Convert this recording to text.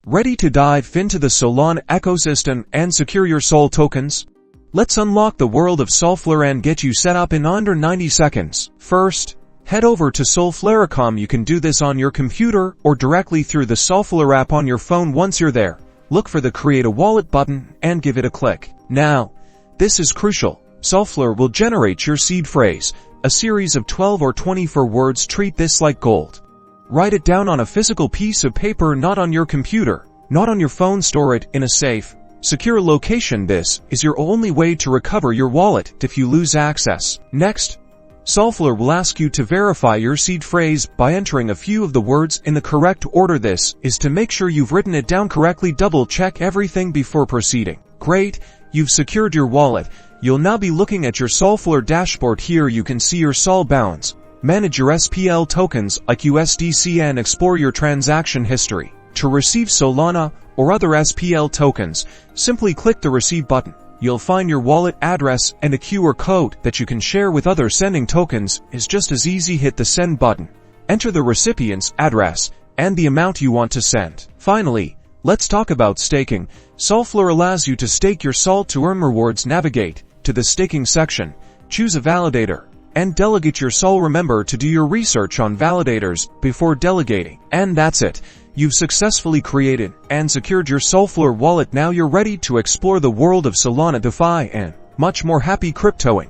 Ready to dive into the Solana ecosystem and secure your Sol tokens? Let's unlock the world of Solflare and get you set up in under 90 seconds. First, head over to Solflare.com. You can do this on your computer or directly through the Solflare app on your phone. Once you're there, look for the Create a Wallet button and give it a click. Now, this is crucial. Solflare will generate your seed phrase, a series of 12 or 24 words. Treat this like gold. Write it down on a physical piece of paper, not on your computer, not on your phone. Store it in a safe, secure location. This is your only way to recover your wallet if you lose access. Next, Solflare will ask you to verify your seed phrase by entering a few of the words in the correct order. This is to make sure you've written it down correctly. Double check everything before proceeding. Great, you've secured your wallet. You'll now be looking at your Solflare dashboard. Here you can see your Sol balance, manage your SPL tokens like USDC, and explore your transaction history. To receive Solana or other SPL tokens, simply click the Receive button. You'll find your wallet address and a QR code that you can share with others. Sending tokens is just as easy. Hit the Send button, enter the recipient's address and the amount you want to send. Finally, let's talk about staking. Solflare allows you to stake your Sol to earn rewards. Navigate to the staking section, choose a validator, and delegate your Sol. Remember to do your research on validators before delegating. And that's it. You've successfully created and secured your Solflare wallet. Now you're ready to explore the world of Solana, DeFi, and much more. Happy cryptoing!